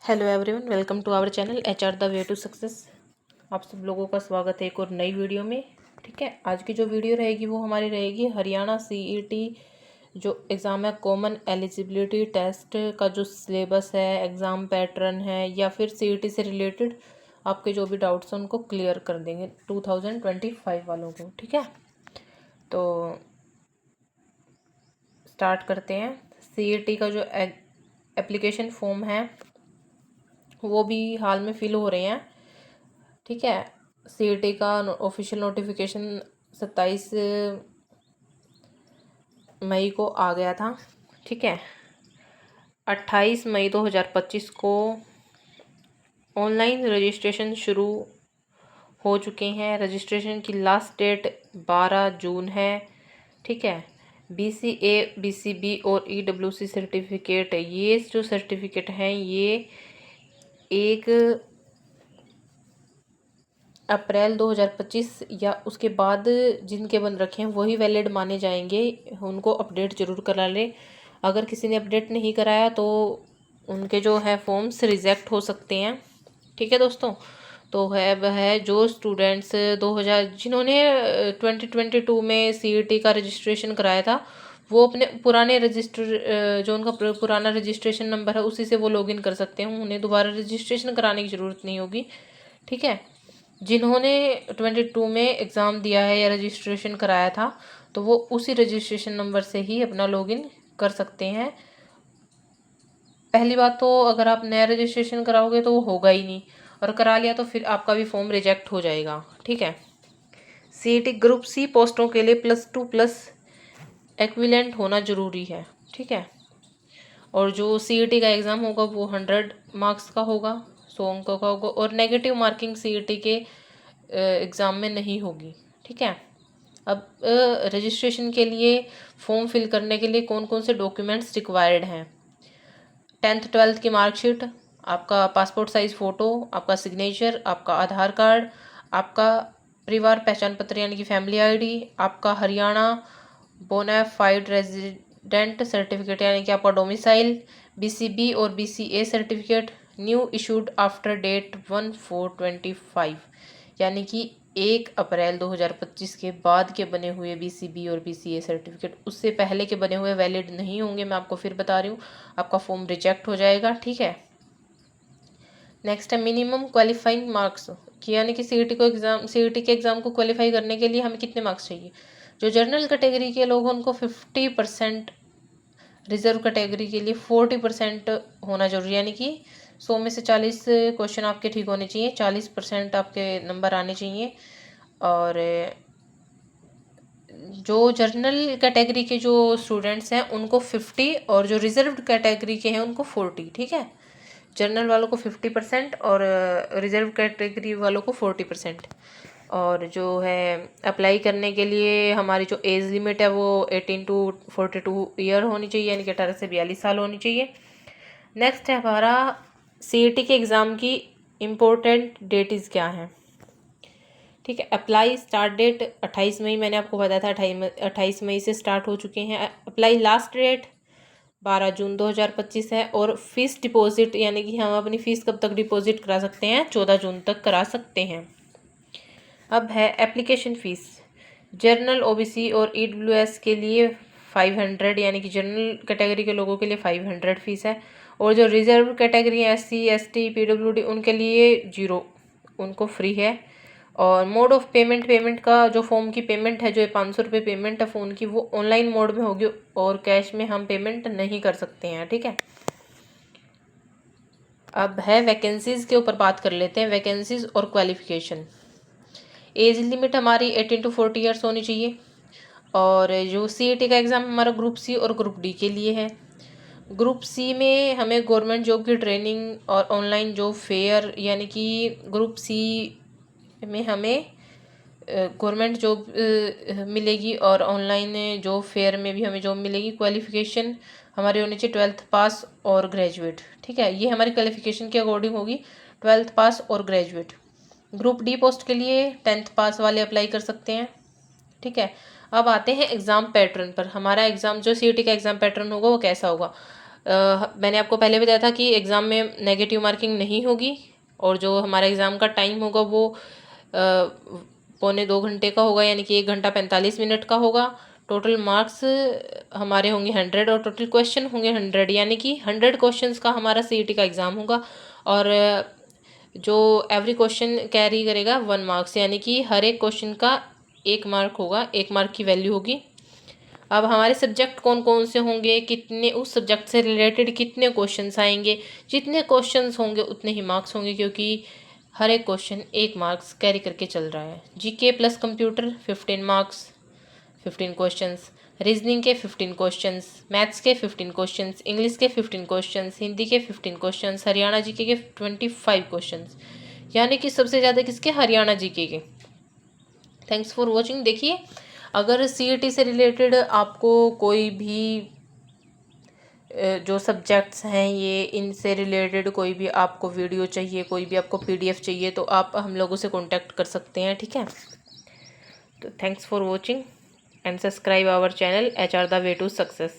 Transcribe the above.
Hello everyone, welcome to our channel HR the way to success. आप सब लोगों का स्वागत है एक और नई वीडियो में। ठीक है, आज की जो वीडियो रहेगी वो हमारी रहेगी हरियाणा CET जो एग्ज़ाम है, कॉमन एलिजिबिलिटी टेस्ट का जो सिलेबस है, एग्ज़ाम पैटर्न है या फिर CET से रिलेटेड आपके जो भी डाउट्स हैं उनको क्लियर कर देंगे 2025 वालों को। ठीक है, तो स्टार्ट करते हैं। CET का जो एप्लीकेशन फॉर्म है वो भी हाल में फिल हो रहे हैं। ठीक है, CET का ऑफिशियल नोटिफिकेशन 27 मई को आ गया था। ठीक है, 28 मई 2025 को ऑनलाइन रजिस्ट्रेशन शुरू हो चुके हैं। रजिस्ट्रेशन की लास्ट डेट 12 जून है। ठीक है, BCA, BCB और EWC सर्टिफिकेट, ये जो सर्टिफिकेट हैं ये 1 अप्रैल 2025 या उसके बाद जिनके बन रखे हैं वही वैलिड माने जाएंगे। उनको अपडेट ज़रूर करा लें। अगर किसी ने अपडेट नहीं कराया तो उनके जो है फॉर्म्स रिजेक्ट हो सकते हैं। ठीक है दोस्तों, तो वह जो स्टूडेंट्स 2000 जिन्होंने 2022 में CET का रजिस्ट्रेशन कराया था वो अपने पुराने रजिस्टर जो उनका पुराना रजिस्ट्रेशन नंबर है उसी से वो लॉगिन कर सकते हैं। उन्हें दोबारा रजिस्ट्रेशन कराने की ज़रूरत नहीं होगी। ठीक है, जिन्होंने 22 में एग्ज़ाम दिया है या रजिस्ट्रेशन कराया था तो वो उसी रजिस्ट्रेशन नंबर से ही अपना लॉगिन कर सकते हैं। पहली बात तो अगर आप नया रजिस्ट्रेशन कराओगे तो वो होगा ही नहीं, और करा लिया तो फिर आपका भी फॉर्म रिजेक्ट हो जाएगा। ठीक है, CET ग्रुप C पोस्टों के लिए +2+ एक्विवेलेंट होना ज़रूरी है। ठीक है, और जो CET का एग्ज़ाम होगा वो 100 मार्क्स का होगा, 100 अंकों का होगा, और नेगेटिव मार्किंग CET के एग्ज़ाम में नहीं होगी। ठीक है, अब रजिस्ट्रेशन के लिए फॉर्म फिल करने के लिए कौन कौन से डॉक्यूमेंट्स रिक्वायर्ड हैं। 10th 12th की मार्कशीट, आपका पासपोर्ट साइज़ फ़ोटो, आपका सिग्नेचर, आपका आधार कार्ड, आपका परिवार पहचान पत्र यानी कि फैमिली ID, आपका हरियाणा बोनाफाइड रेजिडेंट सर्टिफिकेट यानी कि आपका डोमिसाइल, BCB और BCA certificate new issued after date 1/4/25 यानी कि 1 अप्रैल 2025 के बाद के बने हुए BCB और BCA सर्टिफिकेट, उससे पहले के बने हुए वैलिड नहीं होंगे। मैं आपको फिर बता रही हूँ, आपका फॉर्म रिजेक्ट हो जाएगा। ठीक है, नेक्स्ट है मिनिमम क्वालिफाइंग मार्क्स, कि यानी कि CET के एग्ज़ाम को क्वालिफाई करने के लिए हमें कितने मार्क्स चाहिए। जो जनरल कैटेगरी के लोग हैं उनको 50%, रिजर्व कैटेगरी के लिए 40% होना जरूरी, यानी कि 100 में से 40 क्वेश्चन आपके ठीक होने चाहिए, 40% आपके नंबर आने चाहिए। और जो जनरल कैटेगरी के जो स्टूडेंट्स हैं उनको 50 और जो रिजर्व्ड कैटेगरी के हैं उनको 40। ठीक है, जनरल वालों को 50% और रिजर्व कैटेगरी वालों को 40%। और जो है अप्लाई करने के लिए हमारी जो एज लिमिट है वो 18 to 42 ईयर होनी चाहिए, यानी कि 18 से 42 साल होनी चाहिए। नेक्स्ट है हमारा CET के एग्ज़ाम की इम्पोर्टेंट डेट्स क्या हैं। ठीक है, अप्लाई स्टार्ट डेट 28 मई, मैंने आपको बताया था 28 मई से स्टार्ट हो चुके हैं। अप्लाई लास्ट डेट 12 जून 2025 है, और फीस डिपॉजिट यानी कि हम अपनी फ़ीस कब तक डिपॉजिट करा सकते हैं, 14 जून तक करा सकते हैं। अब है एप्लीकेशन फ़ीस। जनरल OBC और EWS के लिए 500 यानी कि जनरल कैटेगरी के लोगों के लिए 500 फीस है, और जो रिजर्व कैटेगरी है SC ST PWD उनके लिए 0, उनको फ्री है। और मोड ऑफ पेमेंट का जो फॉर्म की पेमेंट है, जो 500 रुपये पेमेंट है फ़ोन की, वो ऑनलाइन मोड में होगी और कैश में हम पेमेंट नहीं कर सकते हैं। ठीक है, अब है वैकेंसीज़ के ऊपर बात कर लेते हैं, वैकेंसीज़ और क्वालिफिकेशन। एज लिमिट हमारी 18 to 40 ईयर्स होनी चाहिए, और जो CET का एग्ज़ाम हमारा ग्रुप C और ग्रुप D के लिए है। ग्रुप C में हमें गवर्नमेंट जॉब की ट्रेनिंग और ऑनलाइन जॉब फेयर, यानी कि ग्रुप C में हमें गवर्नमेंट जॉब मिलेगी और ऑनलाइन जॉब फेयर में भी हमें जॉब मिलेगी। क्वालिफ़िकेशन हमारी होनी चाहिए 12th पास और ग्रेजुएट। ठीक है, ये हमारी क्वालिफ़िकेशन के अकॉर्डिंग होगी, 12th पास और ग्रेजुएट। ग्रुप D पोस्ट के लिए 10th पास वाले अप्लाई कर सकते हैं। ठीक है, अब आते हैं एग्ज़ाम पैटर्न पर। हमारा एग्ज़ाम जो CET का एग्ज़ाम पैटर्न होगा वो कैसा होगा। मैंने आपको पहले बताया था कि एग्ज़ाम में नेगेटिव मार्किंग नहीं होगी, और जो हमारा एग्ज़ाम का टाइम होगा वो 1.25 घंटे का होगा, यानी कि 1 घंटा 45 मिनट का होगा। टोटल मार्क्स हमारे होंगे 100 और टोटल क्वेश्चन होंगे 100, यानी कि 100 क्वेश्चंस का हमारा CET का एग्ज़ाम होगा। और जो एवरी क्वेश्चन कैरी करेगा 1 मार्क्स, यानी कि हर एक क्वेश्चन का 1 मार्क होगा, 1 मार्क की वैल्यू होगी। अब हमारे सब्जेक्ट कौन कौन से होंगे, कितने उस सब्जेक्ट से रिलेटेड कितने क्वेश्चंस आएंगे, जितने क्वेश्चंस होंगे उतने ही मार्क्स होंगे, क्योंकि हर एक क्वेश्चन 1 मार्क्स कैरी करके चल रहा है। GK plus computer 15 marks, 15 questions, reasoning के 15 क्वेश्चंस, मैथ्स के 15 क्वेश्चंस, इंग्लिश के 15 क्वेश्चंस, हिंदी के 15 क्वेश्चंस, हरियाणा GK के 25 क्वेश्चंस, यानी कि सबसे ज़्यादा किसके, हरियाणा GK के। Thanks for watching. देखिए, अगर CET से रिलेटेड आपको कोई भी जो सब्जेक्ट्स हैं ये, इनसे रिलेटेड कोई भी आपको वीडियो चाहिए, कोई भी आपको PDF चाहिए, तो आप हम लोगों से कांटेक्ट कर सकते हैं, ठीक है। तो thanks for watching and subscribe our channel HR the way to success.